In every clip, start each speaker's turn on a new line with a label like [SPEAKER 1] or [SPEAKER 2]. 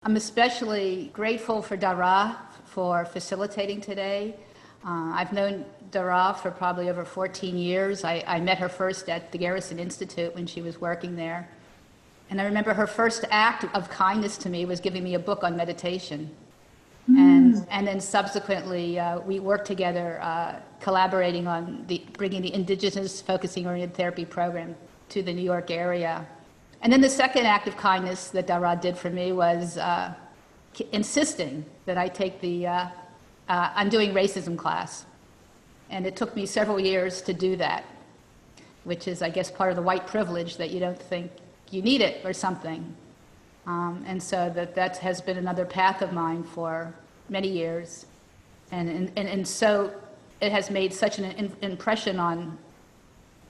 [SPEAKER 1] I'm especially grateful for DaRa for facilitating today. I've known DaRa for probably over 14 years. I met her first at the Garrison Institute when she was working there. And I remember her first act of kindness to me was giving me a book on meditation. And then subsequently, we worked together, collaborating on bringing the indigenous focusing oriented therapy program to the New York area. And then the second act of kindness that DaRa did for me was insisting that I take the Undoing Racism class. And it took me several years to do that, which is, I guess, part of the white privilege that you don't think you need it or something. And so that has been another path of mine for many years. And so it has made such an impression on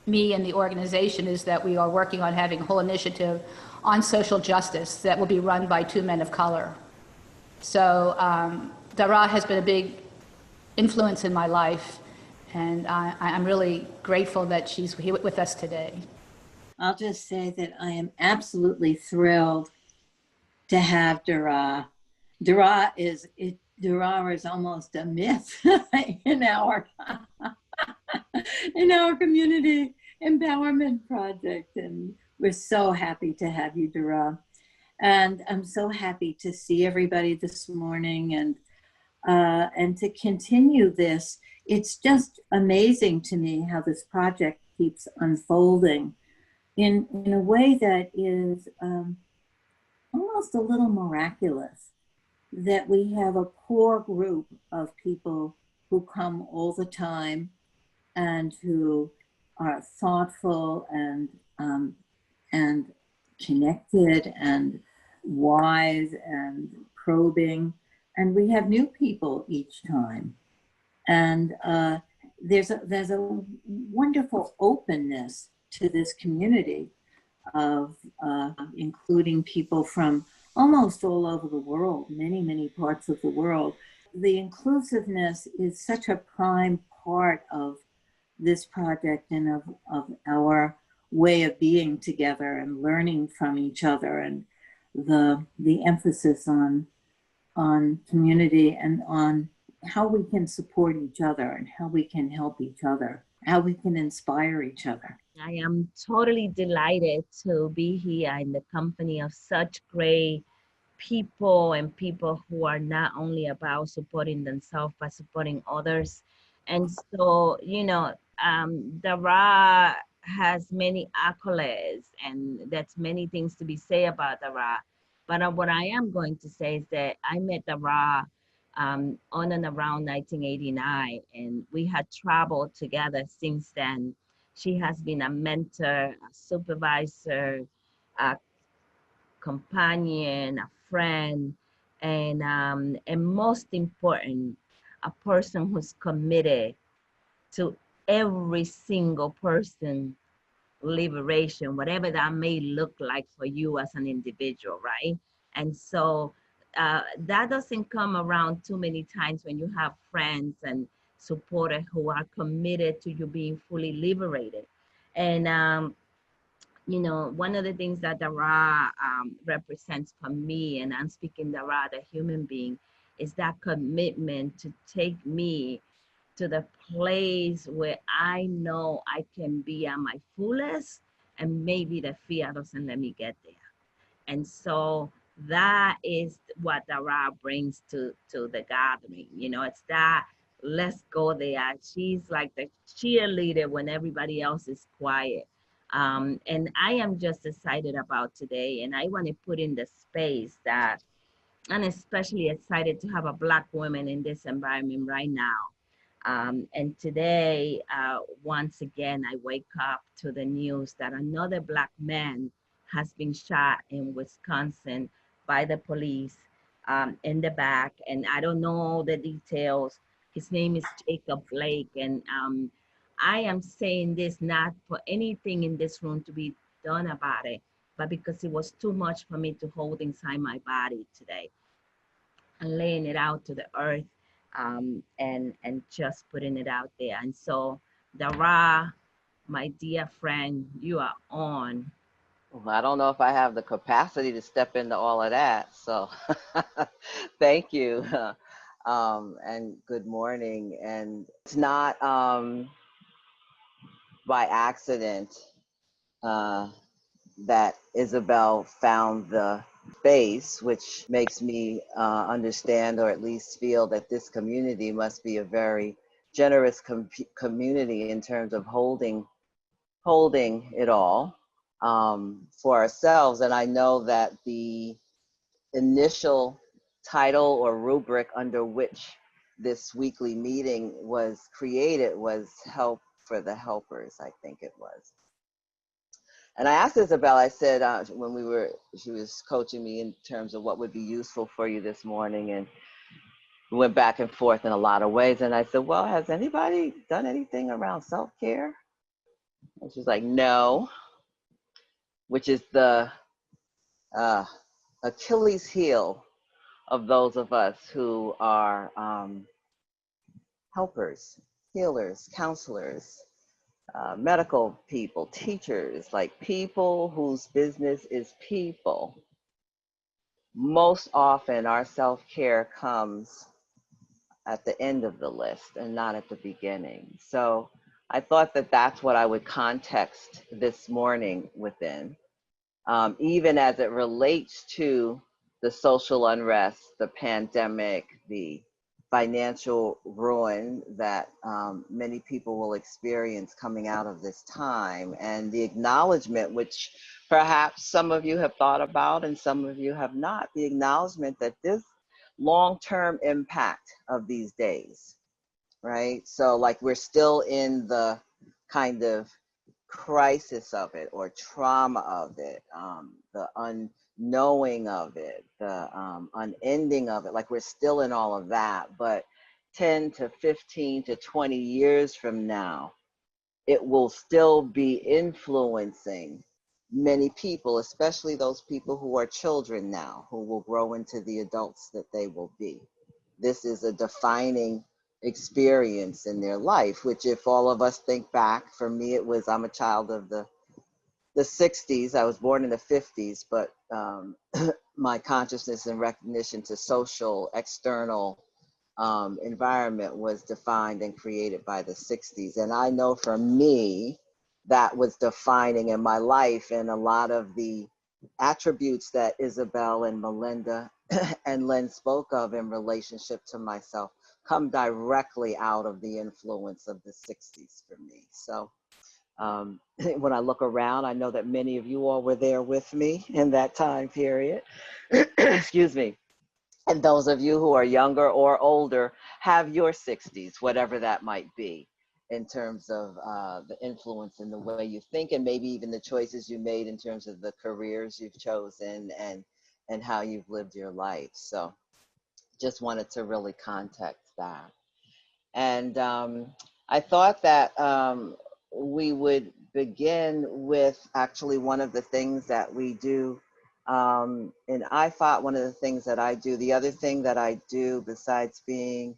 [SPEAKER 1] me and the organization, is that we are working on having a whole initiative on social justice that will be run by 2 men of color. So DaRa has been a big influence in my life, and I'm really grateful that she's here with us today.
[SPEAKER 2] I'll just say that I am absolutely thrilled to have DaRa. DaRa is almost a myth in our community empowerment project, and we're so happy to have you, DaRa. And I'm so happy to see everybody this morning and to continue this. It's just amazing to me how this project keeps unfolding in a way that is almost a little miraculous, that we have a core group of people who come all the time and who are thoughtful and connected and wise and probing. And we have new people each time. And there's a wonderful openness to this community of including people from almost all over the world, many, many parts of the world. The inclusiveness is such a prime part of this project and of our way of being together and learning from each other, and the emphasis on community and on how we can support each other and how we can help each other, how we can inspire each other.
[SPEAKER 3] I am totally delighted to be here in the company of such great people, and people who are not only about supporting themselves, but supporting others. And so, DaRa has many accolades, and that's many things to be said about DaRa. But what I am going to say is that I met DaRa on and around 1989, and we had traveled together since then. She has been a mentor, a supervisor, a companion, a friend, and most important, a person who's committed to every single person liberation, whatever that may look like for you as an individual, right? And so that doesn't come around too many times when you have friends and supporters who are committed to you being fully liberated. And one of the things that DaRa represents for me, and I'm speaking DaRa, the human being, is that commitment to take me to the place where I know I can be at my fullest, and maybe the fear doesn't let me get there. And so that is what DaRa brings to the gathering. It's that, let's go there. She's like the cheerleader when everybody else is quiet. And I am just excited about today, and I want to put in the space that I'm especially excited to have a Black woman in this environment right now. And today, once again, I wake up to the news that another Black man has been shot in Wisconsin by the police in the back. And I don't know the details. His name is Jacob Blake. And I am saying this not for anything in this room to be done about it, but because it was too much for me to hold inside my body today. And laying it out to the earth, and just putting it out there. And so, DaRa, my dear friend, you are on
[SPEAKER 4] Well, I don't know if I have the capacity to step into all of that. So thank you. And good morning. And it's not by accident uh, that Isabel found the space, which makes me understand or at least feel that this community must be a very generous community in terms of holding it all for ourselves. And I know that the initial title or rubric under which this weekly meeting was created was Help for the Helpers, I think it was. And I asked Isabel, I said, she was coaching me in terms of what would be useful for you this morning, and we went back and forth in a lot of ways. And I said, well, has anybody done anything around self-care? And she's like, no, which is the Achilles heel of those of us who are helpers, healers, counselors, medical people, teachers, like people whose business is people. Most often our self-care comes at the end of the list and not at the beginning. So I thought that that's what I would context this morning within. Even as it relates to the social unrest, the pandemic, the financial ruin that many people will experience coming out of this time, and the acknowledgement, which perhaps some of you have thought about and some of you have not, the acknowledgement that this long-term impact of these days, right? So like we're still in the kind of crisis of it or trauma of it, the unknowing of it, the unending of it, like we're still in all of that. But 10 to 15 to 20 years from now, it will still be influencing many people, especially those people who are children now, who will grow into the adults that they will be. This is a defining experience in their life, which if all of us think back, for me, it was, I'm a child of the 60s. I was born in the 50s, but my consciousness and recognition to social, external environment was defined and created by the 60s. And I know for me, that was defining in my life, and a lot of the attributes that Isabel and Melinda and Len spoke of in relationship to myself come directly out of the influence of the 60s for me. So when I look around, I know that many of you all were there with me in that time period. Excuse me. And those of you who are younger or older have your 60s, whatever that might be, in terms of the influence in the way you think, and maybe even the choices you made in terms of the careers you've chosen and how you've lived your life. So just wanted to really context that. And I thought that we would begin with actually one of the things that we do in IFOT. One of the things that I do, the other thing that I do besides being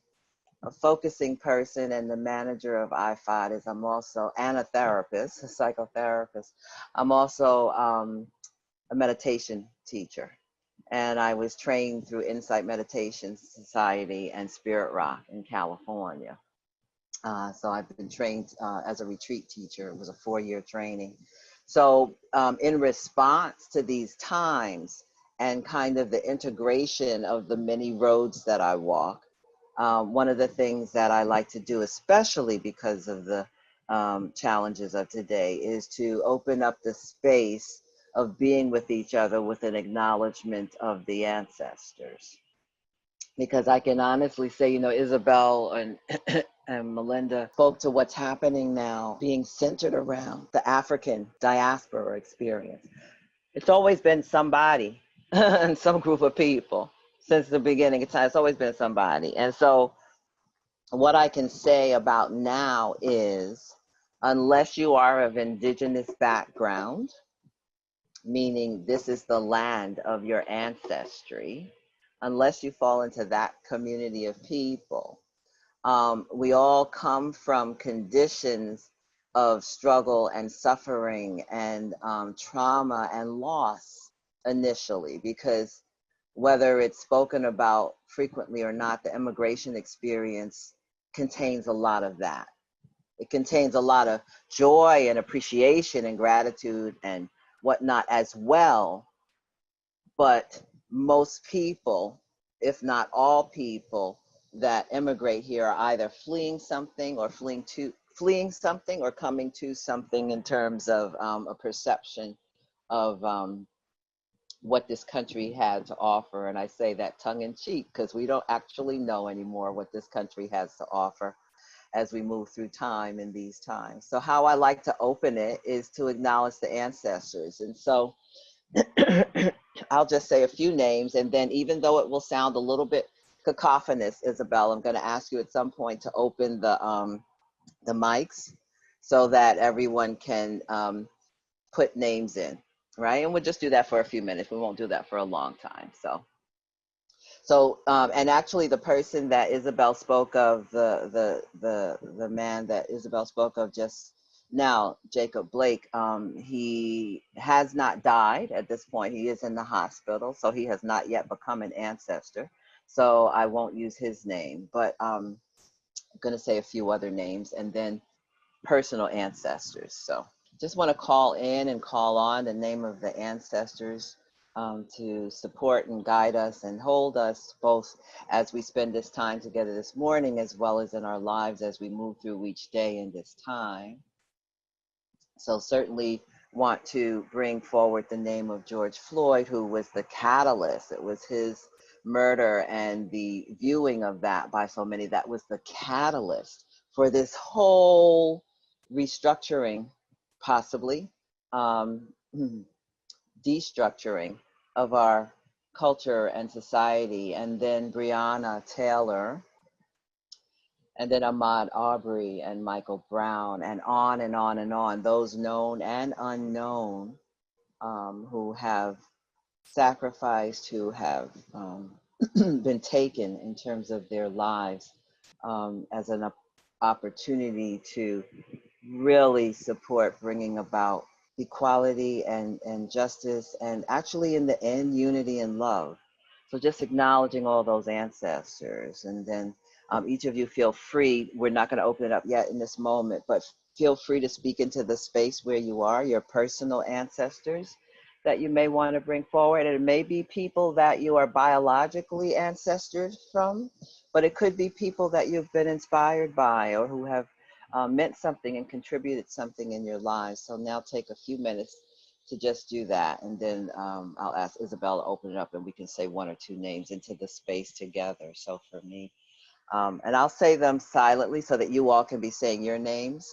[SPEAKER 4] a focusing person and the manager of IFOT is I'm also, and a therapist, a psychotherapist. I'm also a meditation teacher. And I was trained through Insight Meditation Society and Spirit Rock in California. So I've been trained as a retreat teacher. It was a 4-year training. So in response to these times and kind of the integration of the many roads that I walk, one of the things that I like to do, especially because of the challenges of today, is to open up the space of being with each other with an acknowledgement of the ancestors. Because I can honestly say, you know, Isabel and Melinda spoke to what's happening now, being centered around the African diaspora experience. It's always been somebody and some group of people since the beginning of time. It's always been somebody. And so what I can say about now is, unless you are of indigenous background, meaning this is the land of your ancestry, unless you fall into that community of people, we all come from conditions of struggle and suffering and trauma and loss initially, because whether it's spoken about frequently or not, the immigration experience contains a lot of that. It contains a lot of joy and appreciation and gratitude and whatnot as well. But most people, if not all people that immigrate here, are either fleeing something or fleeing something or coming to something in terms of a perception of what this country had to offer. And I say that tongue in cheek because we don't actually know anymore what this country has to offer as we move through time in these times. So how I like to open it is to acknowledge the ancestors. And so I'll just say a few names, and then even though it will sound a little bit cacophonous, Isabel, I'm going to ask you at some point to open the mics so that everyone can put names in, right? And we'll just do that for a few minutes. We won't do that for a long time. So, and actually the person that Isabel spoke of, the man that Isabel spoke of just now, Jacob Blake, he has not died at this point. He is in the hospital, so he has not yet become an ancestor. So I won't use his name, but I'm gonna say a few other names and then personal ancestors. So just wanna call in and call on the name of the ancestors to support and guide us and hold us both as we spend this time together this morning, as well as in our lives as we move through each day in this time. So certainly want to bring forward the name of George Floyd, who was the catalyst. It was his murder and the viewing of that by so many that was the catalyst for this whole restructuring, possibly destructuring of our culture and society. And then Breonna Taylor, and then Ahmaud Arbery and Michael Brown, and on and on and on, those known and unknown who have sacrificed, who have been taken in terms of their lives as an opportunity to really support bringing about equality and justice, and actually in the end, unity and love. So just acknowledging all those ancestors. And then each of you feel free, we're not going to open it up yet in this moment, but feel free to speak into the space where you are, your personal ancestors that you may want to bring forward. And it may be people that you are biologically ancestors from, but it could be people that you've been inspired by or who have meant something and contributed something in your lives. So now take a few minutes to just do that. And then I'll ask Isabel to open it up and we can say one or two names into the space together. So for me, and I'll say them silently so that you all can be saying your names.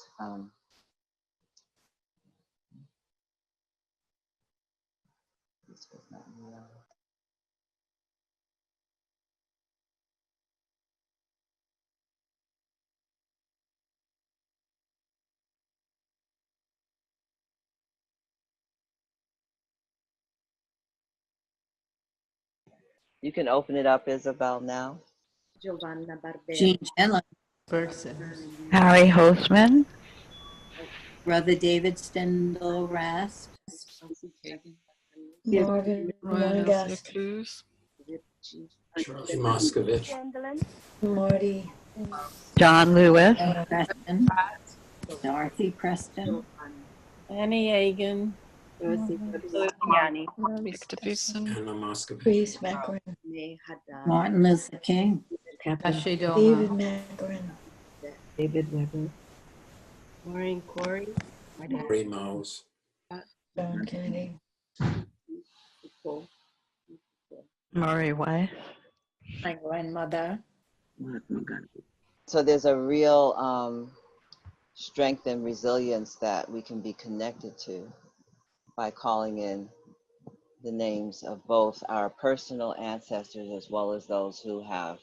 [SPEAKER 4] You can open it up, Isabel, now.
[SPEAKER 3] Giovanna Barbera,
[SPEAKER 2] Jean Chandler,
[SPEAKER 5] Harry Hostman,
[SPEAKER 2] Brother David Stendal Rast,
[SPEAKER 6] Morgan Monegas,
[SPEAKER 7] Charlie Moscovich,
[SPEAKER 6] Marty,
[SPEAKER 5] John Lewis,
[SPEAKER 2] Preston, Dorothy Preston,
[SPEAKER 8] Annie Hagan,
[SPEAKER 3] Yanni,
[SPEAKER 6] Victor
[SPEAKER 7] Anna Moscovich,
[SPEAKER 6] Chris Macron,
[SPEAKER 2] Martin Luther King,
[SPEAKER 1] Ashe Doma.
[SPEAKER 6] David Macron,
[SPEAKER 8] David Weber, Maureen Corey,
[SPEAKER 7] Ray Mose,
[SPEAKER 6] John Kennedy,
[SPEAKER 5] Murray Weiss,
[SPEAKER 6] my grandmother,
[SPEAKER 4] So there's a real strength and resilience that we can be connected to by calling in the names of both our personal ancestors as well as those who have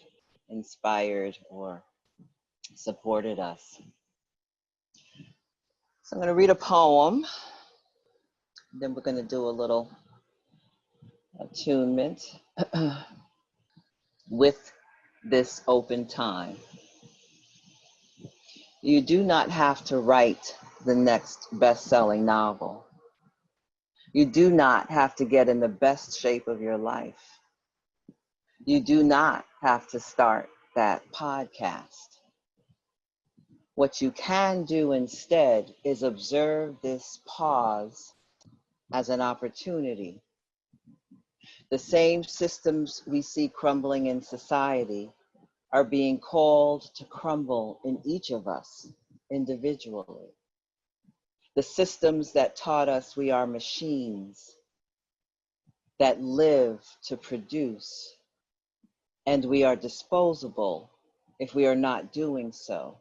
[SPEAKER 4] inspired or supported us. So I'm going to read a poem, then we're going to do a little attunement with this open time. You do not have to write the next best-selling novel. You do not have to get in the best shape of your life. You do not have to start that podcast. What you can do instead is observe this pause as an opportunity. The same systems we see crumbling in society are being called to crumble in each of us individually. The systems that taught us we are machines that live to produce, and we are disposable if we are not doing so.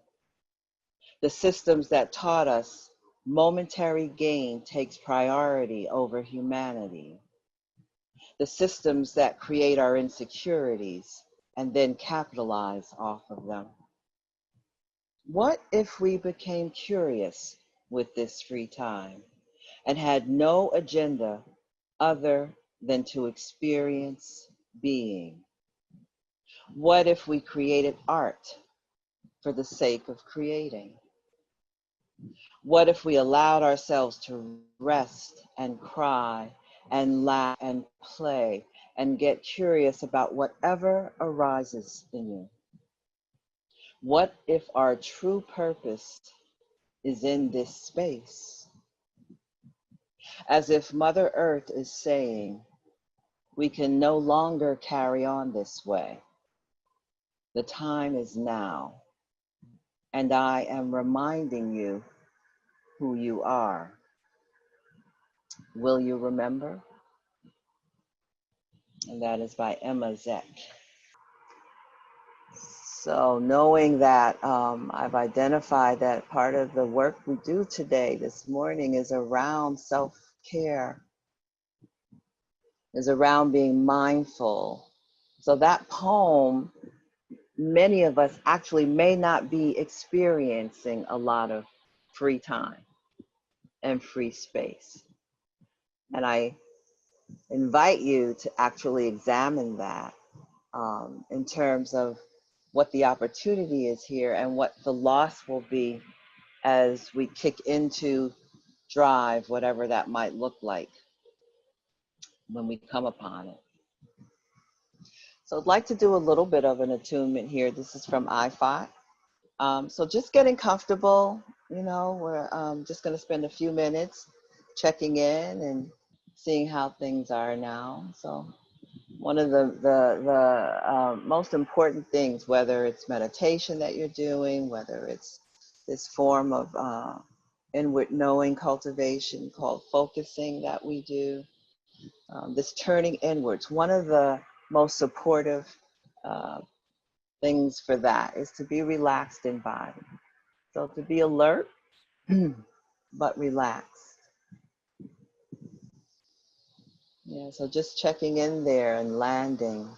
[SPEAKER 4] The systems that taught us momentary gain takes priority over humanity. The systems that create our insecurities and then capitalize off of them. What if we became curious with this free time and had no agenda other than to experience being? What if we created art for the sake of creating? What if we allowed ourselves to rest and cry and laugh and play and get curious about whatever arises in you? What if our true purpose is in this space? As if Mother Earth is saying, we can no longer carry on this way. The time is now, and I am reminding you who you are. Will you remember? And that is by Emma Zeck. So knowing that I've identified that part of the work we do today, this morning, is around self-care, is around being mindful. So that poem, many of us actually may not be experiencing a lot of free time and free space. And I invite you to actually examine that in terms of what the opportunity is here and what the loss will be as we kick into drive, whatever that might look like when we come upon it. So I'd like to do a little bit of an attunement here. This is from iFi. So just getting comfortable, you know, we're just going to spend a few minutes checking in and seeing how things are now. So one of the most important things, whether it's meditation that you're doing, whether it's this form of inward knowing cultivation called focusing that we do, this turning inwards, one of the most supportive things for that is to be relaxed in body. So to be alert, but relaxed. Yeah, so just checking in there and landing,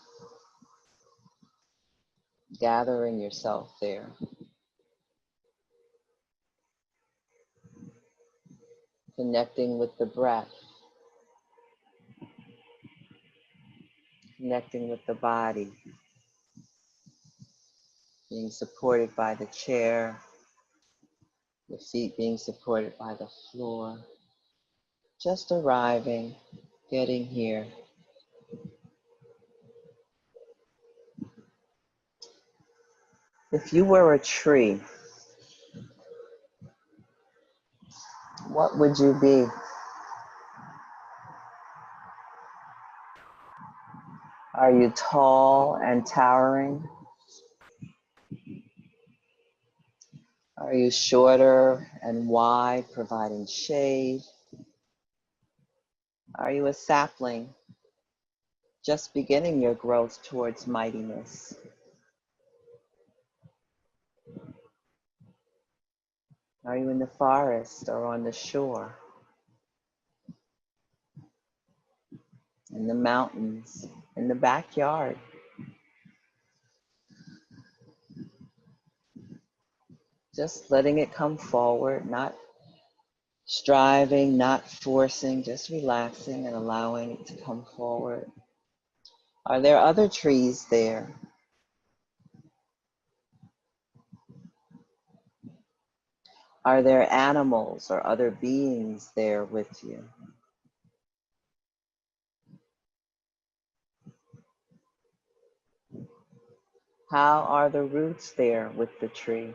[SPEAKER 4] gathering yourself there. Connecting with the breath, connecting with the body, being supported by the chair, the feet being supported by the floor. Just arriving, getting here. If you were a tree, what would you be? Are you tall and towering? Are you shorter and wide, providing shade? Are you a sapling, just beginning your growth towards mightiness? Are you in the forest or on the shore? In the mountains, in the backyard? Just letting it come forward, not striving, not forcing, just relaxing and allowing it to come forward. Are there other trees there? Are there animals or other beings there with you? How are the roots there with the tree?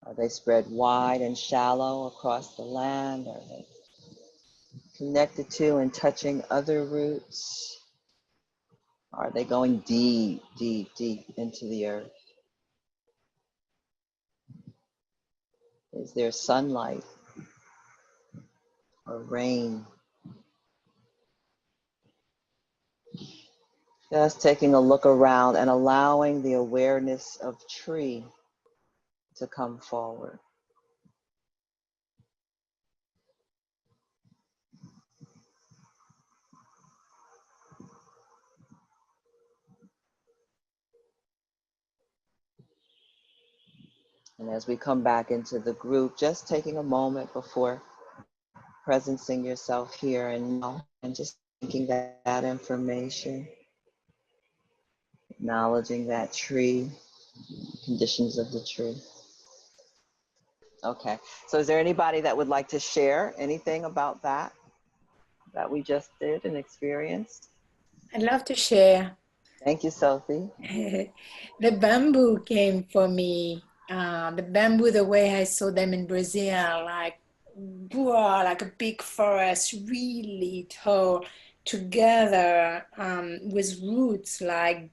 [SPEAKER 4] Are they spread wide and shallow across the land? Are they connected to and touching other roots? Are they going deep, deep, deep into the earth? Is there sunlight or rain? Just taking a look around and allowing the awareness of tree to come forward. And as we come back into the group, just taking a moment before presencing yourself here and now, and just thinking that information, acknowledging that tree, conditions of the tree. Okay, so is there anybody that would like to share anything about that we just did and experienced?
[SPEAKER 6] I'd love to share.
[SPEAKER 4] Thank you, Sophie.
[SPEAKER 6] The bamboo came for me. The bamboo, the way I saw them in Brazil, like, wow, like a big forest, really tall, together, with roots like,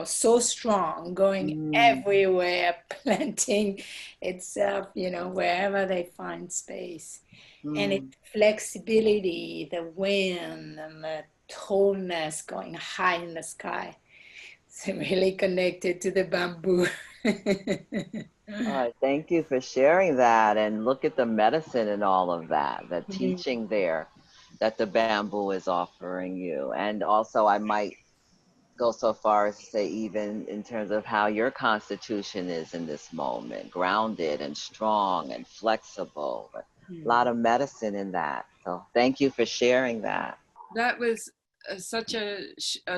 [SPEAKER 6] so strong, going everywhere, planting itself, wherever they find space. And its flexibility, the wind and the tallness going high in the sky. So really connected to the bamboo.
[SPEAKER 4] All right, thank you for sharing that. And look at the medicine and all of that, the teaching there that the bamboo is offering you. And also, I might go so far as to say, even in terms of how your constitution is in this moment, grounded and strong and flexible. A lot of medicine in that. So thank you for sharing that.
[SPEAKER 9] That was such a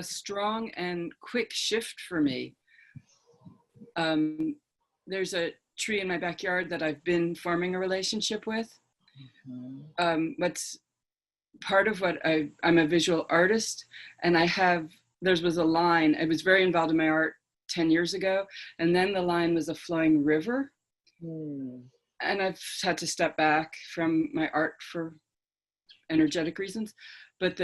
[SPEAKER 9] strong and quick shift for me. There's a tree in my backyard that I've been forming a relationship with. What's part of what I'm a visual artist, and there was a line. I was very involved in my art 10 years ago, and then the line was a flowing river. And I've had to step back from my art for energetic reasons. But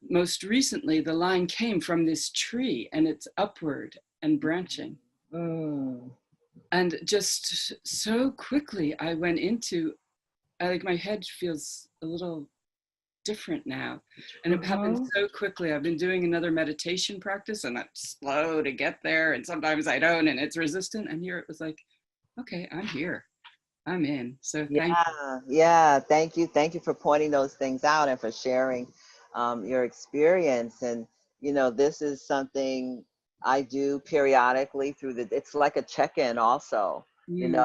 [SPEAKER 9] most recently, the line came from this tree, and it's upward and branching. And just so quickly, I went into, like, my head feels a little different now. And it happened so quickly. I've been doing another meditation practice, and I'm slow to get there. And sometimes I don't, and it's resistant. And here it was like, okay, I'm here. I'm in. So thank you.
[SPEAKER 4] Yeah. Thank you. Thank you for pointing those things out and for sharing your experience. And, this is something I do periodically it's like a check-in also, in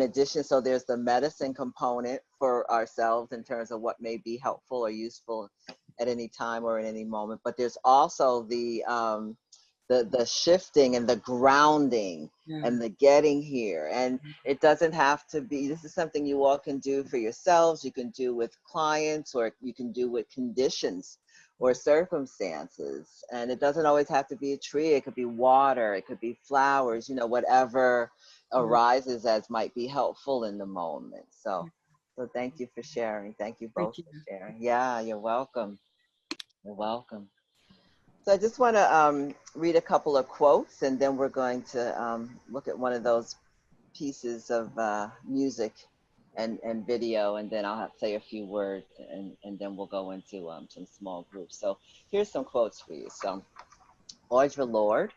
[SPEAKER 4] addition. So there's the medicine component for ourselves in terms of what may be helpful or useful at any time or at any moment. But there's also the shifting and the grounding and the getting here. And it doesn't have to be, this is something you all can do for yourselves. You can do with clients, or you can do with conditions or circumstances. And it doesn't always have to be a tree. It could be water, it could be flowers, whatever arises as might be helpful in the moment. So thank you for sharing. Thank you both for sharing. Yeah, you're welcome. You're welcome. So I just want to read a couple of quotes, and then we're going to look at one of those pieces of music and video, and then I'll have to say a few words, and then we'll go into some small groups. So here's some quotes for you. So Audre Lorde,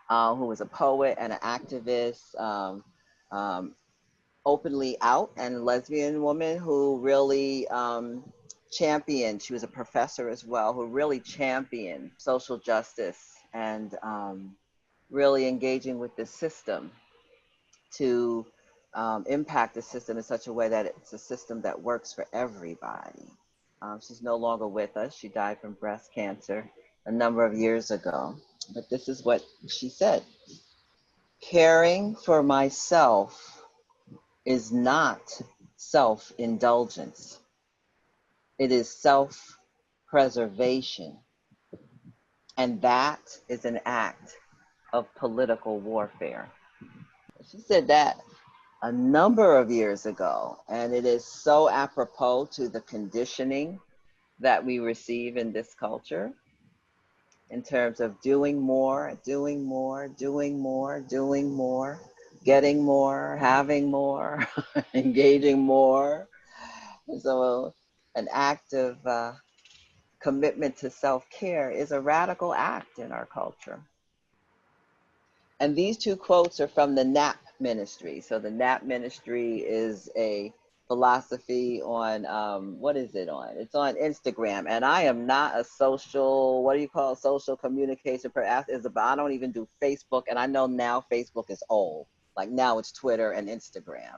[SPEAKER 4] who was a poet and an activist, openly out and lesbian woman who really championed, she was a professor as well, who really championed social justice and really engaging with the system to impact the system in such a way that it's a system that works for everybody. She's no longer with us. She died from breast cancer a number of years ago. But this is what she said. Caring for myself is not self-indulgence. It is self-preservation. And that is an act of political warfare. She said that a number of years ago, and it is so apropos to the conditioning that we receive in this culture in terms of doing more, doing more, doing more, doing more, getting more, having more, engaging more. So an act of commitment to self-care is a radical act in our culture. And these two quotes are from the NAP ministry. So the NAP ministry is a philosophy on, what is it on? It's on Instagram. And I am not a social, what do you call it? Social communication person. I don't even do Facebook. And I know now Facebook is old. Like now it's Twitter and Instagram.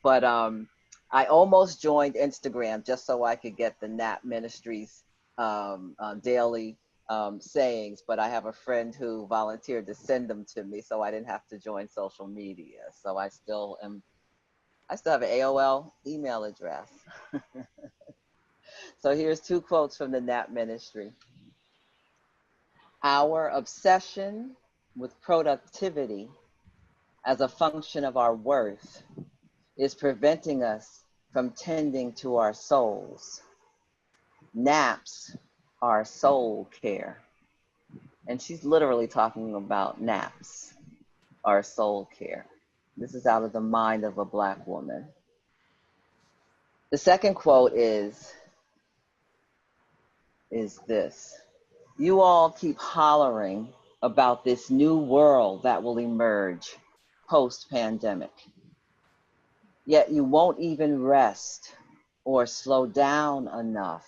[SPEAKER 4] But I almost joined Instagram just so I could get the NAP ministry's daily sayings, but I have a friend who volunteered to send them to me, so I didn't have to join social media. So I still have an AOL email address. So here's two quotes from the NAP ministry. Our obsession with productivity as a function of our worth is preventing us from tending to our souls. Naps are soul care. And she's literally talking about naps, our soul care. This is out of the mind of a Black woman. The second quote is this. You all keep hollering about this new world that will emerge post-pandemic. Yet you won't even rest or slow down enough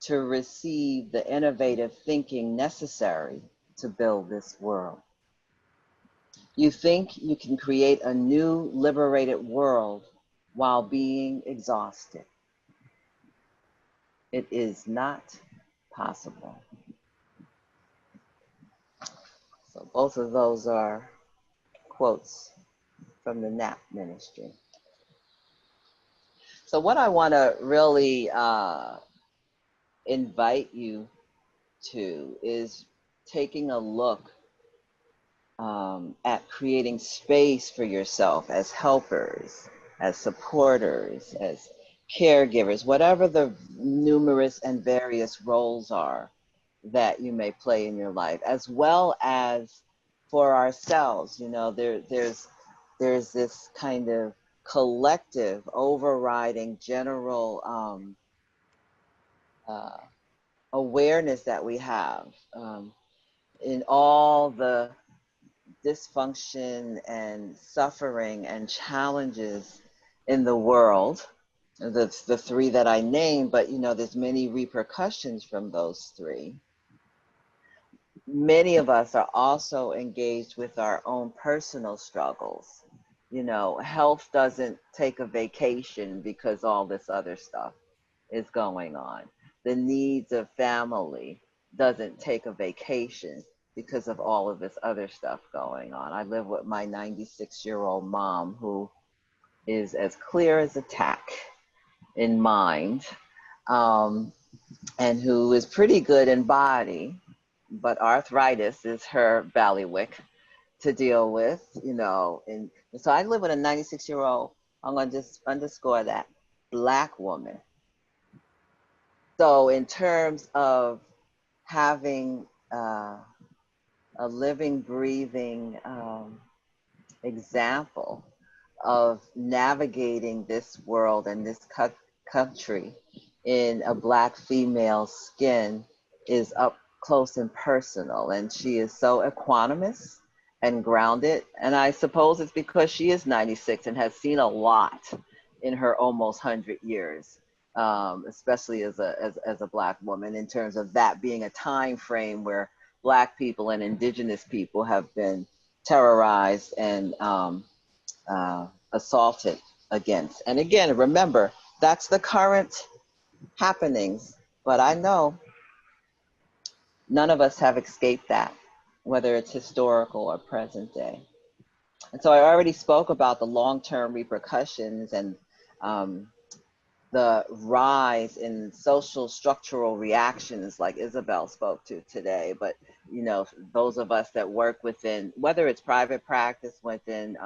[SPEAKER 4] to receive the innovative thinking necessary to build this world. You think you can create a new liberated world while being exhausted. It is not possible. So both of those are quotes from the NAP ministry. So what I want to really invite you to is taking a look at creating space for yourself as helpers, as supporters, as caregivers, whatever the numerous and various roles are that you may play in your life, as well as for ourselves. You know, there's this kind of collective, overriding, general awareness that we have in all the dysfunction and suffering and challenges in the world, the three that I named, but you know, there's many repercussions from those three. Many of us are also engaged with our own personal struggles. You know, health doesn't take a vacation because all this other stuff is going on. The needs of family doesn't take a vacation because of all of this other stuff going on. I live with my 96-year-old mom who is as clear as a tack in mind, and who is pretty good in body, but arthritis is her bailiwick to deal with, you know. And so I live with a 96-year-old, I'm gonna just underscore that, Black woman. So in terms of having a living, breathing example of navigating this world and this country in a Black female's skin is up close and personal. And she is so equanimous and grounded. And I suppose it's because she is 96 and has seen a lot in her almost 100 years, especially as a Black woman, in terms of that being a time frame where Black people and Indigenous people have been terrorized and assaulted against. And again, remember, that's the current happenings, but I know none of us have escaped that, whether it's historical or present day. And so I already spoke about the long-term repercussions and the rise in social structural reactions like Isabel spoke to today. But, those of us that work within, whether it's private practice, within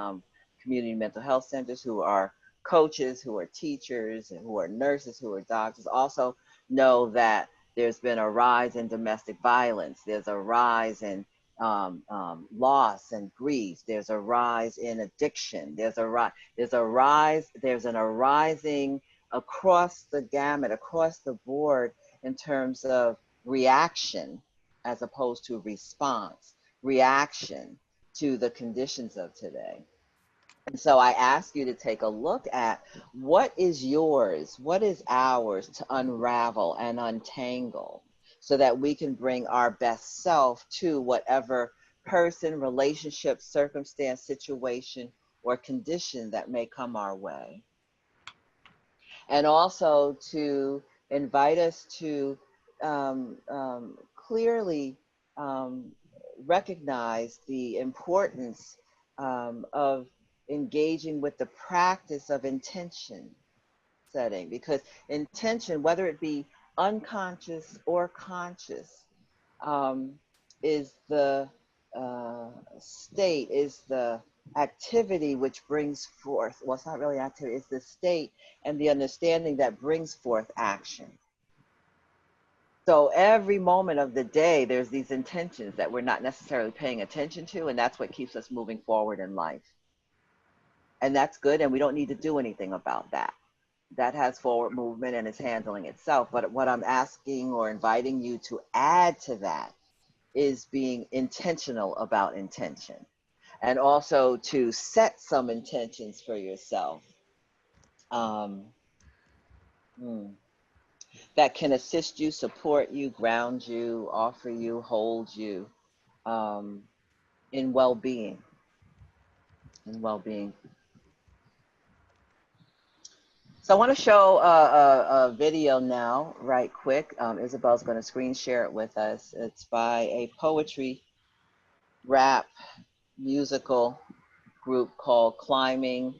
[SPEAKER 4] community mental health centers, who are coaches, who are teachers, and who are nurses, who are doctors, also know that there's been a rise in domestic violence. There's a rise in loss and grief. There's a rise in addiction. There's an arising across the gamut, across the board, in terms of reaction as opposed to response, reaction to the conditions of today. And so I ask you to take a look at what is yours, what is ours to unravel and untangle, so that we can bring our best self to whatever person, relationship, circumstance, situation, or condition that may come our way. And also to invite us to clearly recognize the importance of engaging with the practice of intention setting, because intention, whether it be unconscious or conscious, is the state, is the activity which brings forth, well, it's not really activity, it's the state and the understanding that brings forth action. So every moment of the day, there's these intentions that we're not necessarily paying attention to, and that's what keeps us moving forward in life. And that's good, and we don't need to do anything about that. That has forward movement and is handling itself. But what I'm asking or inviting you to add to that is being intentional about intention, and also to set some intentions for yourself that can assist you, support you, ground you, offer you, hold you in well-being. So I want to show a video now, right quick. Isabel's going to screen share it with us. It's by a poetry rap musical group called Climbing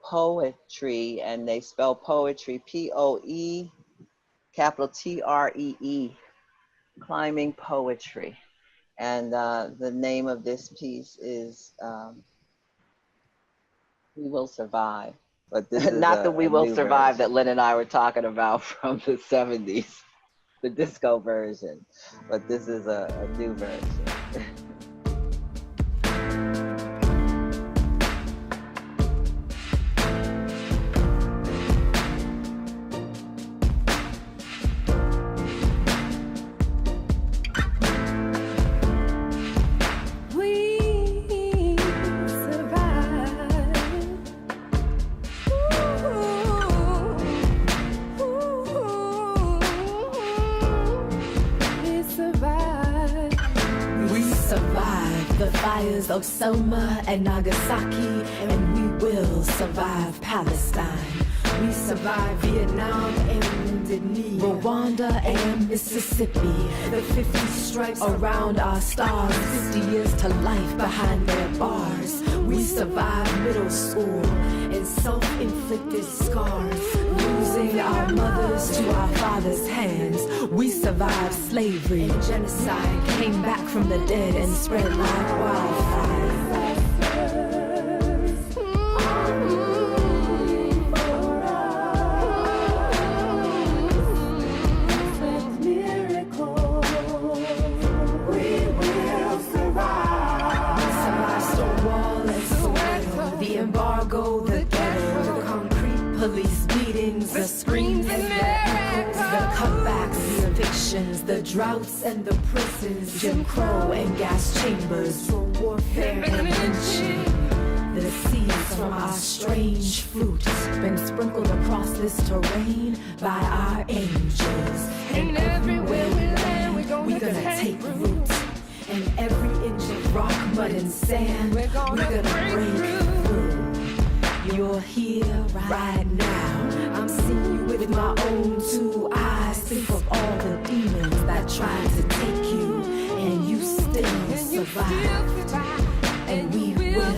[SPEAKER 4] Poetry, and they spell poetry P-O-E, capital T-R-E-E, Climbing Poetry. And the name of this piece is We Will Survive. But this is not the We Will Survive that Lynn and I were talking about from the 70s, the disco version, but this is a new version.
[SPEAKER 10] Of Selma and Nagasaki, and we will survive Palestine. We survived Vietnam and Rwanda and Mississippi. The 50 stripes around our stars, 50 years to life behind their bars. We survived middle school and self-inflicted scars, losing our mothers to our fathers' hands. We survived slavery and genocide, came back from the dead and spread like wildfire. The screams and the echoes, the comebacks, the evictions, the droughts and the prisons, Jim Crow and gas chambers, drone warfare and lynching. The seeds from our strange fruit been sprinkled across this terrain by our angels. And everywhere we land, we're gonna take root. And every inch of rock, mud and sand, we're gonna break through. You're here right now. I'm seeing you with my own two eyes. Think of all the demons that tried to take you, and you still survive. And we will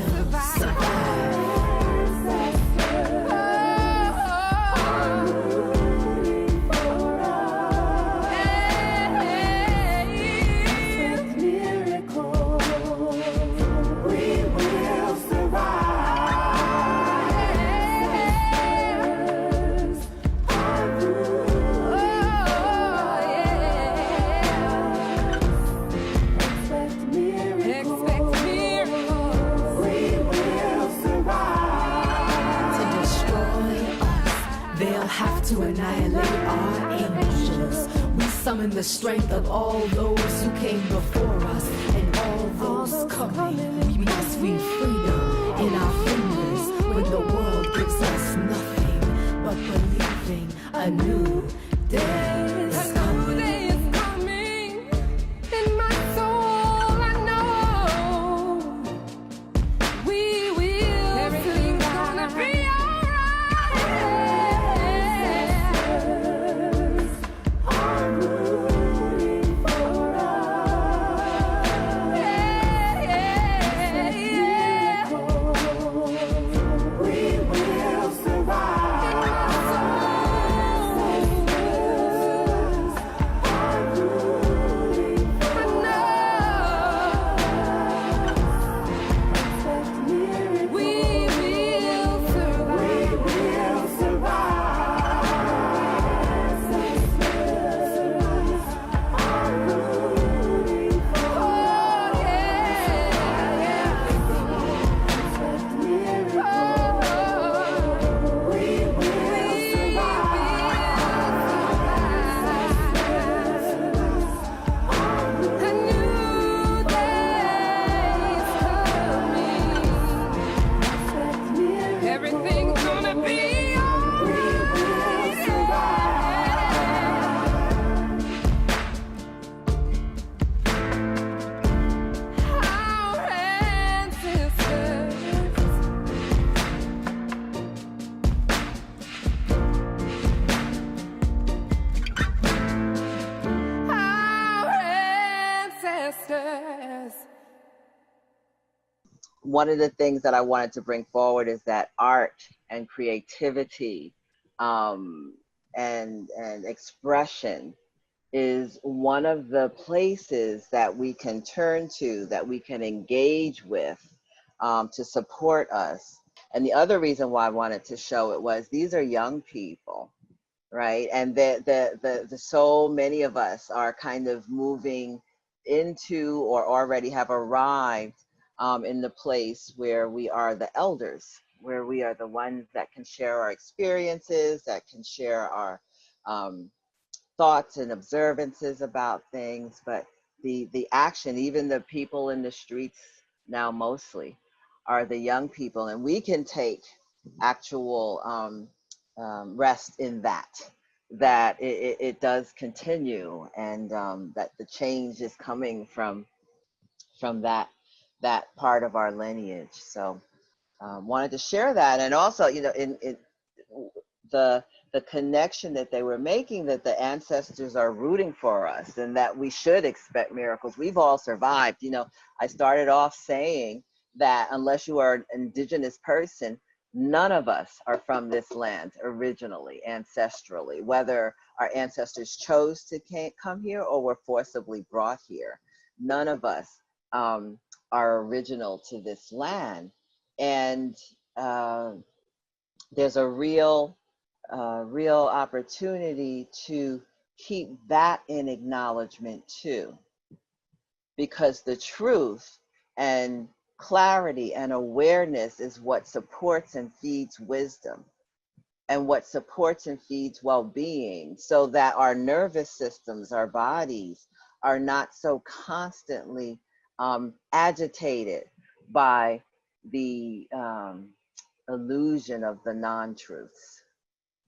[SPEAKER 10] have to annihilate our angels. We summon the strength of all those who came before us, and all those coming. We must read freedom in our fingers when the world gives us nothing but believing a new day is coming. In my soul, I know we will. Everything's gonna be alright. Are rooting for us. We will survive. Everything's gonna be our ancestors. Our ancestors.
[SPEAKER 4] One of the things that I wanted to bring forward is that art and creativity and expression is one of the places that we can turn to, that we can engage with to support us. And the other reason why I wanted to show it was these are young people, right? And the so many of us are kind of moving into or already have arrived in the place where we are the elders, where we are the ones that can share our experiences, that can share our thoughts and observances about things. But the action, even the people in the streets now mostly, are the young people. And we can take actual rest in that it does continue, and that the change is coming from that part of our lineage. So wanted to share that. And also, you know, in the connection that they were making, that the ancestors are rooting for us and that we should expect miracles. We've all survived. You know, I started off saying that unless you are an indigenous person, none of us are from this land originally, ancestrally, whether our ancestors chose to come here or were forcibly brought here. None of us are original to this land. And there's a real opportunity to keep that in acknowledgement too, because the truth and clarity and awareness is what supports and feeds wisdom, and what supports and feeds well-being, so that our nervous systems, our bodies, are not so constantly agitated by the illusion of the non-truths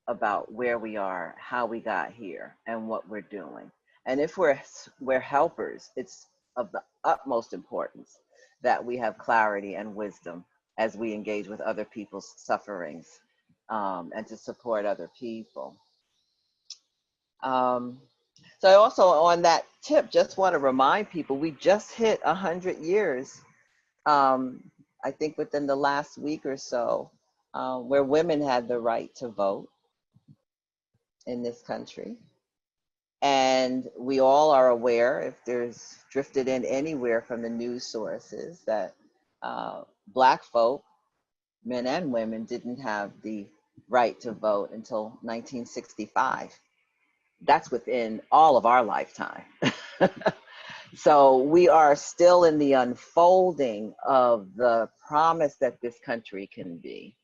[SPEAKER 4] about where we are, how we got here, and what we're doing. And if we're helpers, it's of the utmost importance that we have clarity and wisdom as we engage with other people's sufferings, and to support other people. So I also, on that tip, just want to remind people, we just hit 100 years, I think within the last week or so, where women had the right to vote in this country. And we all are aware, if there's drifted in anywhere from the news sources, that Black folk, men and women, didn't have the right to vote until 1965. That's within all of our lifetime. So we are still in the unfolding of the promise that this country can be.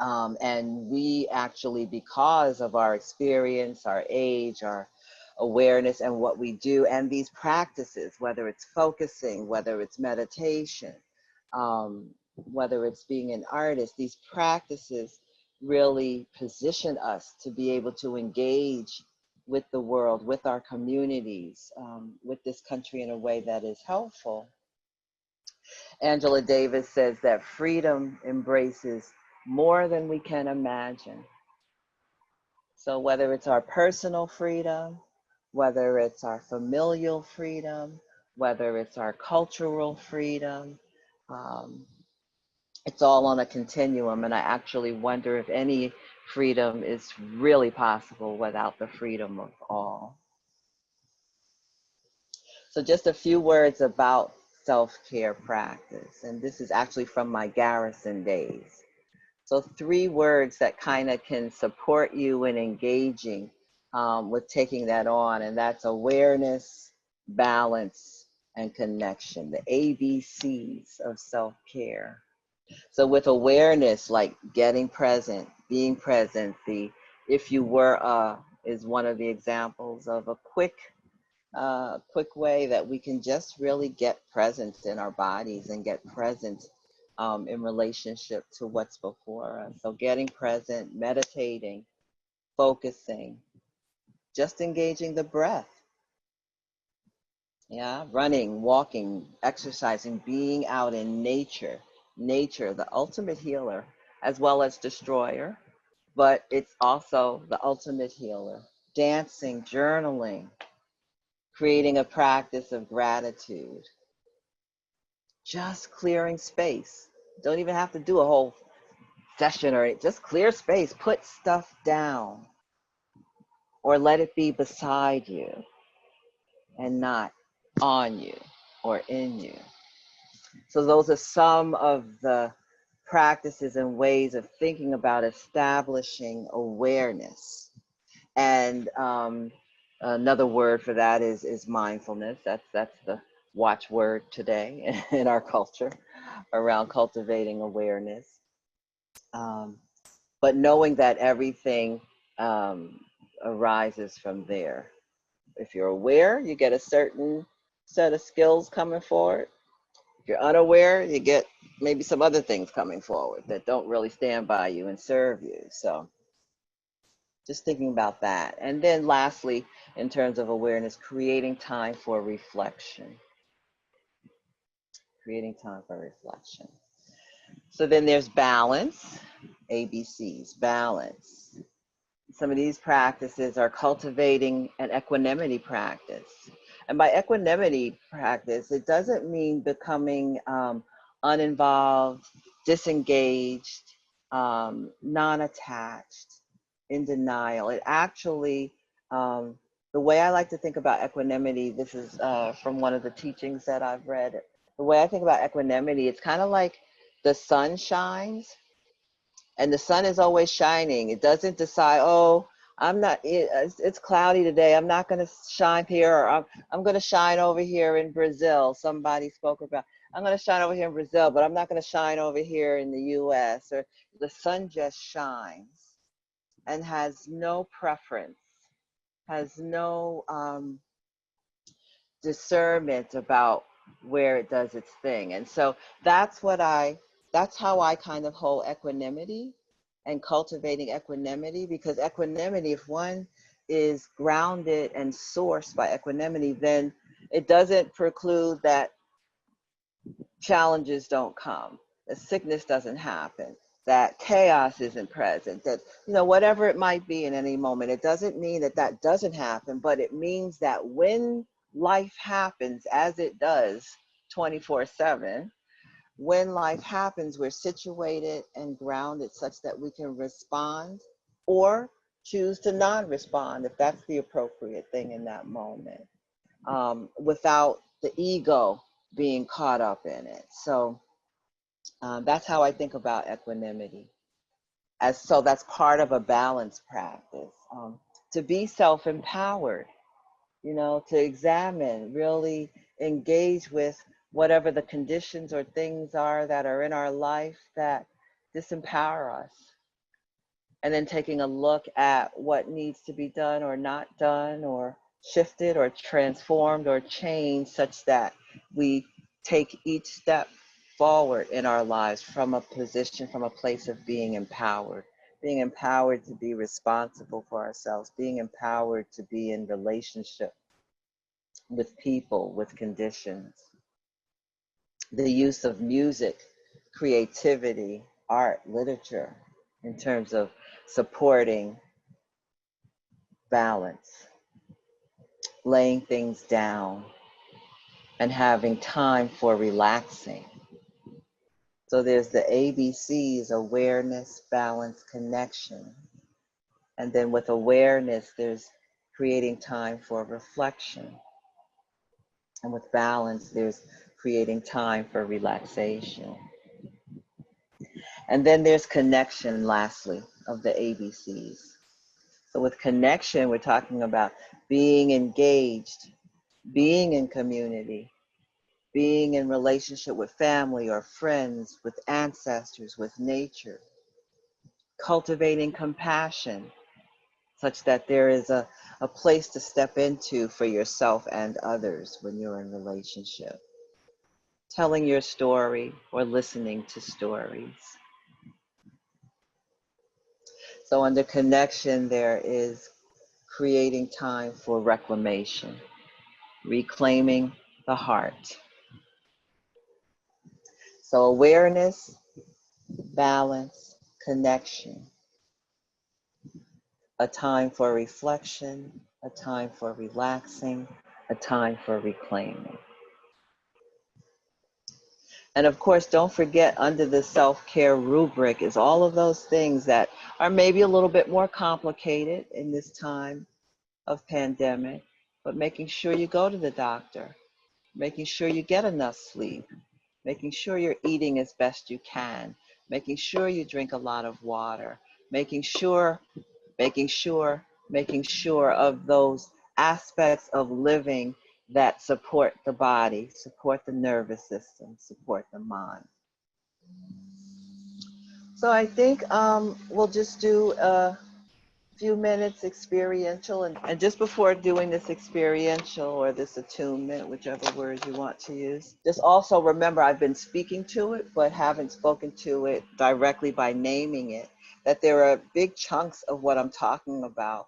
[SPEAKER 4] And we actually, because of our experience, our age, our awareness, and what we do, and these practices, whether it's focusing, whether it's meditation, whether it's being an artist, these practices really position us to be able to engage with the world, with our communities, with this country in a way that is helpful. Angela Davis says that freedom embraces more than we can imagine. So whether it's our personal freedom, whether it's our familial freedom, whether it's our cultural freedom, um, it's all on a continuum. And I actually wonder if any freedom is really possible without the freedom of all. So just a few words about self-care practice. And this is actually from my Garrison days. So 3 words that kind of can support you in engaging with taking that on, and that's awareness, balance, and connection, the ABCs of self-care. So with awareness, like getting present, being present, the if you were is one of the examples of a quick way that we can just really get present in our bodies and get present in relationship to what's before us. So getting present, meditating, focusing, just engaging the breath. Yeah, running, walking, exercising, being out in nature. Nature, the ultimate healer, as well as destroyer, but it's also the ultimate healer. Dancing, journaling, creating a practice of gratitude, just clearing space. Don't even have to do a whole session or just clear space, put stuff down or let it be beside you and not on you or in you. So those are some of the practices and ways of thinking about establishing awareness. And another word for that is mindfulness. That's the watchword today in our culture around cultivating awareness. But knowing that everything arises from there. If you're aware, you get a certain set of skills coming forward. If you're unaware, you get maybe some other things coming forward that don't really stand by you and serve you. So just thinking about that. And then lastly, in terms of awareness, creating time for reflection. Creating time for reflection. So then there's balance, ABCs, balance. Some of these practices are cultivating an equanimity practice. And by equanimity practice, it doesn't mean becoming uninvolved, disengaged, non-attached, in denial. It actually, the way I like to think about equanimity, this is from one of the teachings that I've read. The way I think about equanimity, it's kind of like the sun shines and the sun is always shining. It doesn't decide, oh, it's cloudy today, I'm not going to shine here, or I'm going to shine over here in Brazil. Somebody spoke about, I'm going to shine over here in Brazil, but I'm not going to shine over here in the US. Or the sun just shines and has no preference, has no discernment about where it does its thing. And so that's how I kind of hold equanimity and cultivating equanimity, because equanimity, if one is grounded and sourced by equanimity, then it doesn't preclude that challenges don't come, that sickness doesn't happen, that chaos isn't present, that, whatever it might be in any moment. It doesn't mean that that doesn't happen, but it means that when life happens, as it does 24/7, when life happens, we're situated and grounded such that we can respond or choose to non-respond if that's the appropriate thing in that moment, without the ego being caught up in it. So that's how I think about equanimity. So that's part of a balance practice. To be self-empowered, to examine, really engage with whatever the conditions or things are that are in our life that disempower us, and then taking a look at what needs to be done or not done or shifted or transformed or changed such that we take each step forward in our lives from a position, from a place of being empowered to be responsible for ourselves, being empowered to be in relationship with people, with conditions. The use of music, creativity, art, literature, in terms of supporting balance, laying things down, and having time for relaxing. So there's the ABCs: awareness, balance, connection. And then with awareness, there's creating time for reflection. And with balance, there's creating time for relaxation. And then there's connection, lastly, of the ABCs. So with connection, we're talking about being engaged, being in community, being in relationship with family or friends, with ancestors, with nature, cultivating compassion such that there is a place to step into for yourself and others when you're in relationship, telling your story or listening to stories. So under connection, there is creating time for reclamation, reclaiming the heart. So awareness, balance, connection, a time for reflection, a time for relaxing, a time for reclaiming. And of course, don't forget, under the self-care rubric is all of those things that are maybe a little bit more complicated in this time of pandemic, but making sure you go to the doctor, making sure you get enough sleep, making sure you're eating as best you can, making sure you drink a lot of water, making sure of those aspects of living that support the body, support the nervous system, support the mind. So I think we'll just do a few minutes experiential, and just before doing this experiential or this attunement, whichever words you want to use, just also remember I've been speaking to it but haven't spoken to it directly by naming it, that there are big chunks of what I'm talking about,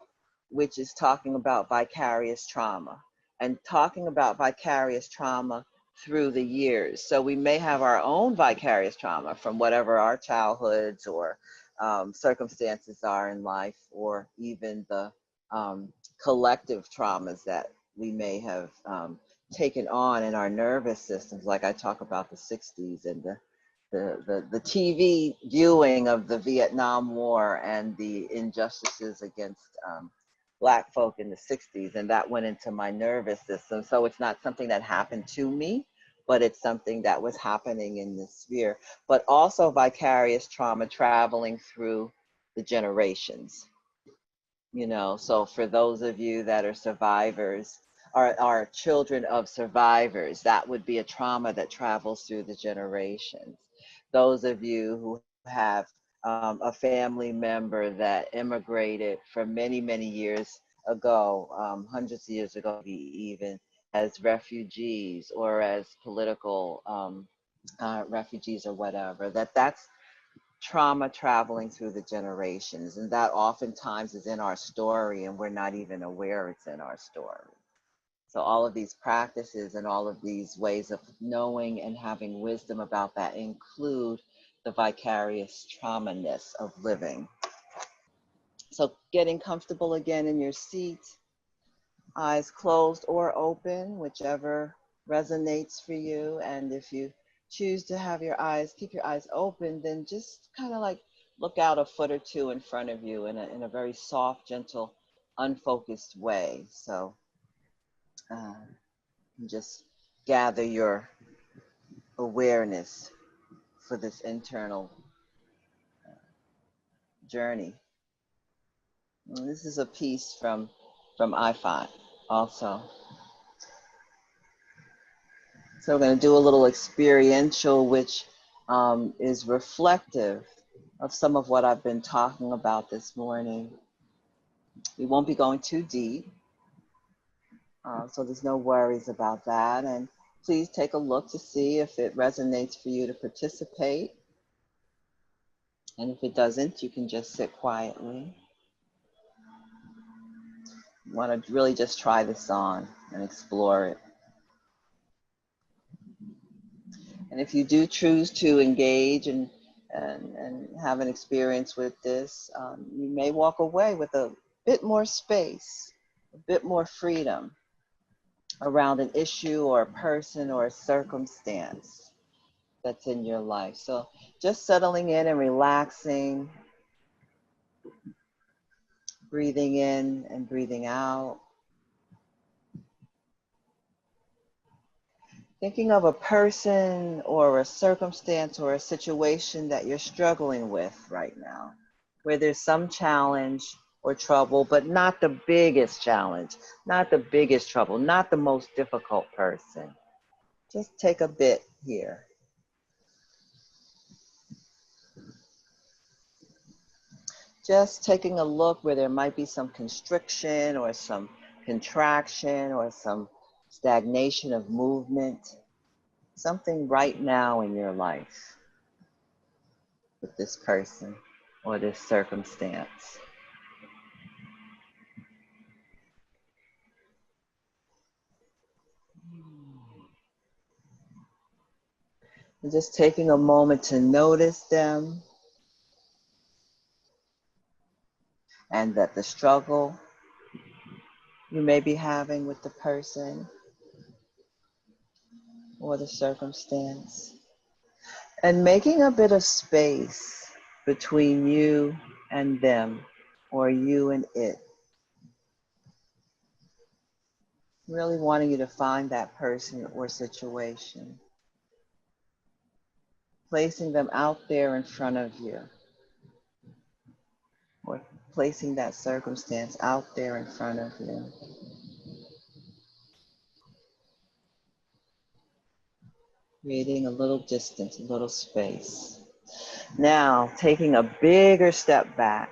[SPEAKER 4] which is talking about vicarious trauma and talking about vicarious trauma through the years. So we may have our own vicarious trauma from whatever our childhoods or circumstances are in life, or even the collective traumas that we may have taken on in our nervous systems, like I talk about the 60s and the TV viewing of the Vietnam War and the injustices against Black folk in the 60s, and that went into my nervous system. So it's not something that happened to me, but it's something that was happening in this sphere. But also vicarious trauma traveling through the generations. You know, so for those of you that are survivors, are children of survivors, that would be a trauma that travels through the generations. Those of you who have a family member that immigrated from many, many years ago, hundreds of years ago, even as refugees or as political refugees or whatever, that's trauma traveling through the generations. And that oftentimes is in our story and we're not even aware it's in our story. So all of these practices and all of these ways of knowing and having wisdom about that include the vicarious trauma-ness of living. So getting comfortable again in your seat, eyes closed or open, whichever resonates for you. And if you choose to have your eyes, keep your eyes open, then just kind of like look out a foot or two in front of you in a very soft, gentle, unfocused way. So just gather your awareness for this internal journey. And this is a piece from I5 also. So we're going to do a little experiential, which is reflective of some of what I've been talking about this morning. We won't be going too deep, so there's no worries about that. And please take a look to see if it resonates for you to participate. And if it doesn't, you can just sit quietly. You want to really just try this on and explore it. And if you do choose to engage and have an experience with this, you may walk away with a bit more space, a bit more freedom around an issue or a person or a circumstance that's in your life. So just settling in and relaxing, breathing in and breathing out. Thinking of a person or a circumstance or a situation that you're struggling with right now, where there's some challenge or trouble, but not the biggest challenge, not the biggest trouble, not the most difficult person. Just take a bit here. Just taking a look where there might be some constriction or some contraction or some stagnation of movement, something right now in your life with this person or this circumstance. And just taking a moment to notice them and that the struggle you may be having with the person or the circumstance, and making a bit of space between you and them or you and it. Really wanting you to find that person or situation, placing them out there in front of you, or placing that circumstance out there in front of you. Creating a little distance, a little space. Now, taking a bigger step back,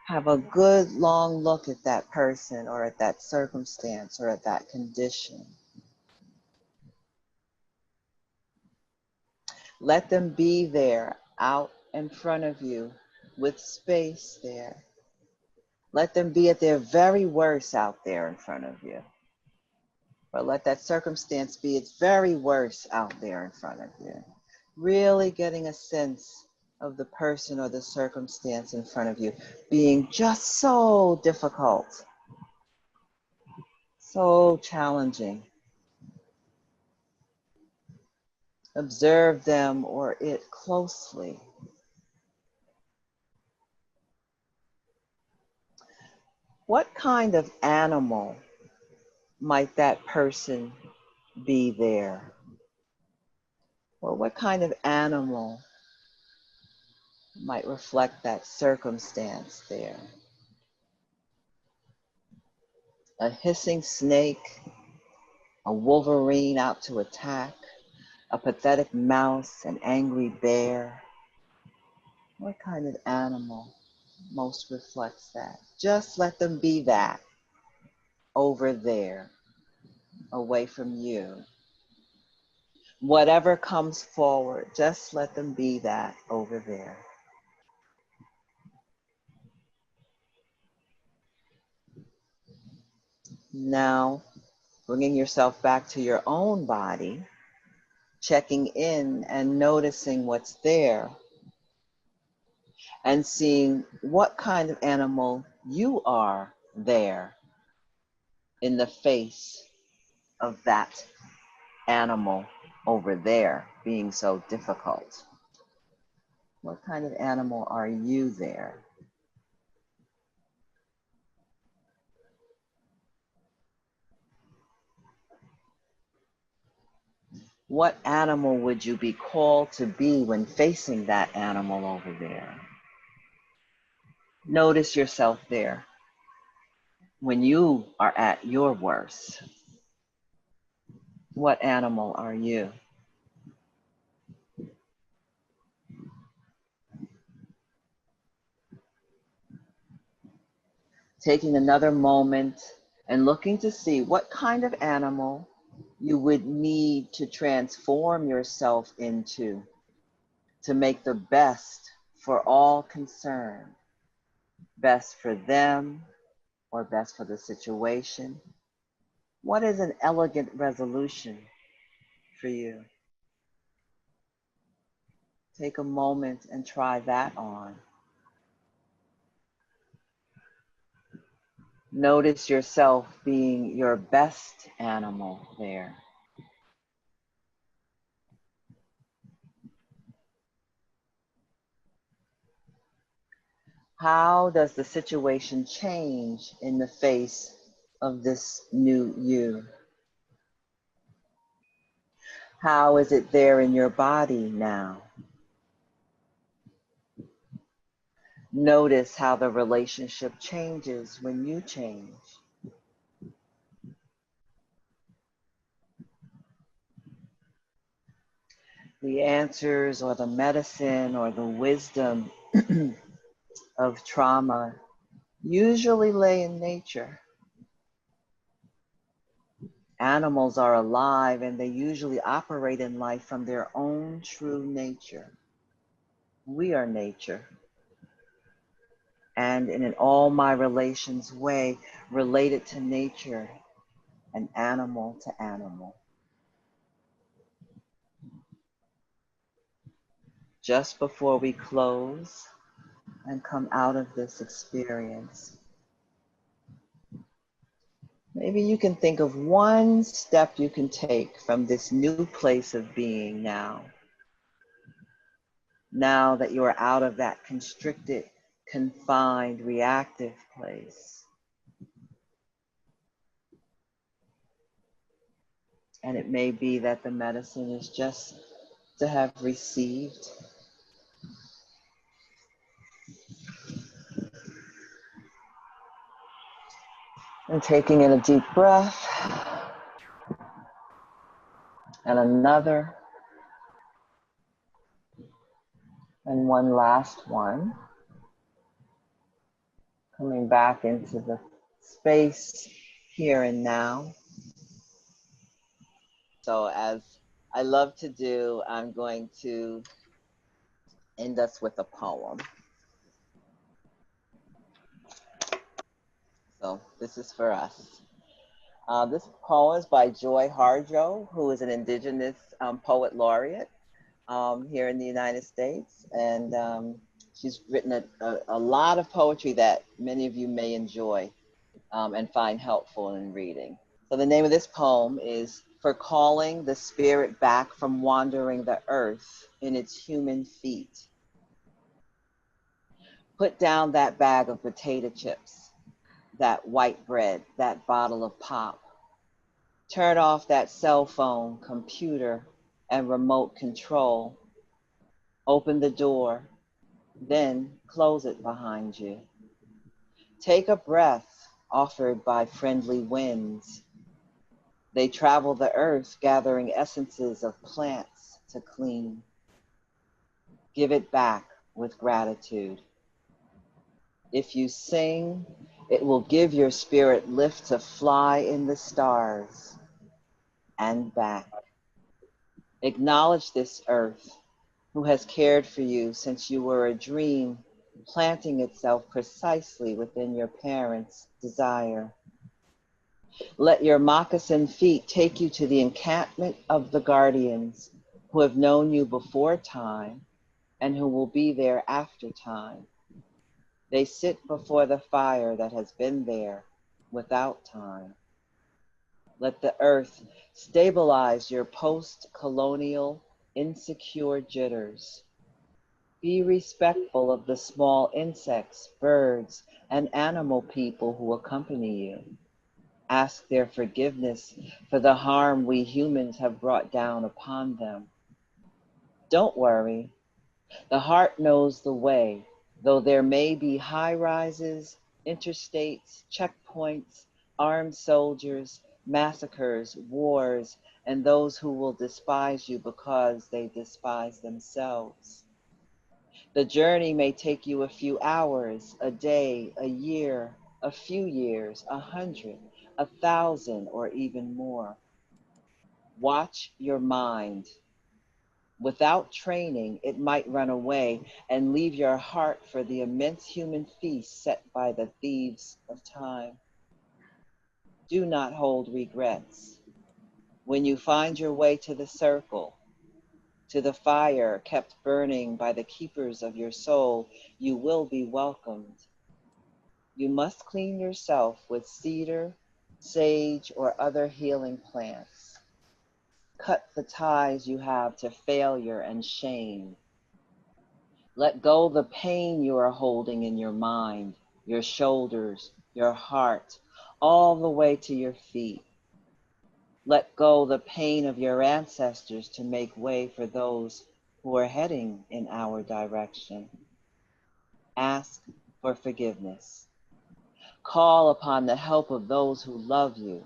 [SPEAKER 4] have a good long look at that person or at that circumstance or at that condition. Let them be there out in front of you with space there. Let them be at their very worst out there in front of you. Or let that circumstance be its very worst out there in front of you. Really getting a sense of the person or the circumstance in front of you being just so difficult, so challenging. Observe them or it closely. What kind of animal might that person be there? Or what kind of animal might reflect that circumstance there? A hissing snake, a wolverine out to attack, a pathetic mouse, an angry bear. What kind of animal most reflects that? Just let them be that over there, away from you. Whatever comes forward, just let them be that over there. Now, bringing yourself back to your own body, checking in and noticing what's there, and seeing what kind of animal you are there in the face of that animal over there being so difficult. What kind of animal are you there? What animal would you be called to be when facing that animal over there? Notice yourself there when you are at your worst. What animal are you? Taking another moment and looking to see what kind of animal you would need to transform yourself into to make the best for all concerned, best for them or best for the situation. What is an elegant resolution for you? Take a moment and try that on. Notice yourself being your best animal there. How does the situation change in the face of this new you? How is it there in your body now? Notice how the relationship changes when you change. The answers or the medicine or the wisdom of trauma usually lay in nature. Animals are alive and they usually operate in life from their own true nature. We are nature. And in an all my relations way, related to nature and animal to animal. Just before we close and come out of this experience, maybe you can think of one step you can take from this new place of being now. Now that you are out of that constricted, confined, reactive place. And it may be that the medicine is just to have received. And taking in a deep breath. And another. And one last one. Coming back into the space here and now. So as I love to do, I'm going to end us with a poem. So this is for us. This poem is by Joy Harjo, who is an Indigenous poet laureate here in the United States. And she's written a lot of poetry that many of you may enjoy and find helpful in reading. So the name of this poem is For Calling the Spirit Back from Wandering the Earth in Its Human Feet. Put down that bag of potato chips, that white bread, that bottle of pop. Turn off that cell phone, computer, and remote control. Open the door, then close it behind you. Take a breath offered by friendly winds. They travel the earth, gathering essences of plants to clean. Give it back with gratitude. If you sing, it will give your spirit lift to fly in the stars and back. Acknowledge this earth, who has cared for you since you were a dream, planting itself precisely within your parents' desire. Let your moccasin feet take you to the encampment of the guardians who have known you before time and who will be there after time. They sit before the fire that has been there without time. Let the earth stabilize your post-colonial insecure jitters. Be respectful of the small insects, birds, and animal people who accompany you. Ask their forgiveness for the harm we humans have brought down upon them. Don't worry, the heart knows the way, though there may be high rises, interstates, checkpoints, armed soldiers, massacres, wars, and those who will despise you because they despise themselves. The journey may take you a few hours, a day, a year, a few years, 100, 1,000, or even more. Watch your mind. Without training, it might run away and leave your heart for the immense human feast set by the thieves of time. Do not hold regrets. When you find your way to the circle, to the fire kept burning by the keepers of your soul, you will be welcomed. You must clean yourself with cedar, sage, or other healing plants. Cut the ties you have to failure and shame. Let go the pain you are holding in your mind, your shoulders, your heart, all the way to your feet. Let go the pain of your ancestors to make way for those who are heading in our direction. Ask for forgiveness. Call upon the help of those who love you.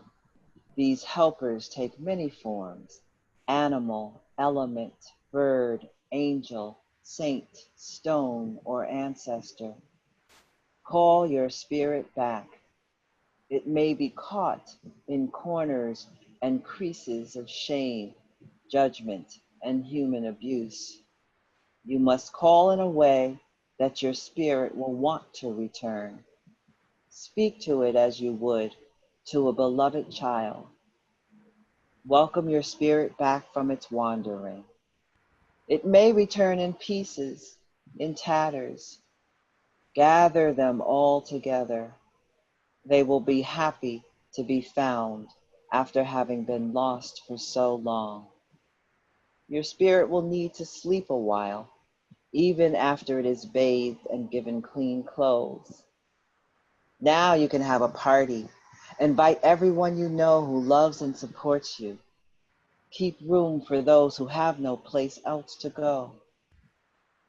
[SPEAKER 4] These helpers take many forms: animal, element, bird, angel, saint, stone, or ancestor. Call your spirit back. It may be caught in corners and creases of shame, judgment, and human abuse. You must call in a way that your spirit will want to return. Speak to it as you would to a beloved child. Welcome your spirit back from its wandering. It may return in pieces, in tatters. Gather them all together. They will be happy to be found after having been lost for so long. Your spirit will need to sleep a while, even after it is bathed and given clean clothes. Now you can have a party. Invite everyone you know who loves and supports you. Keep room for those who have no place else to go.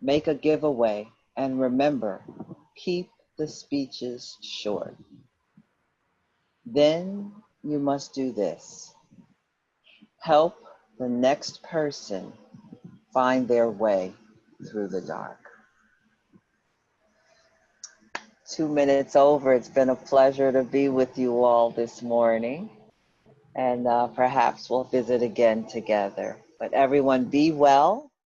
[SPEAKER 4] Make a giveaway, and remember, keep the speeches short. Then you must do this. Help the next person find their way through the dark. 2 minutes over. It's been a pleasure to be with you all this morning. And perhaps we'll visit again together. But everyone be well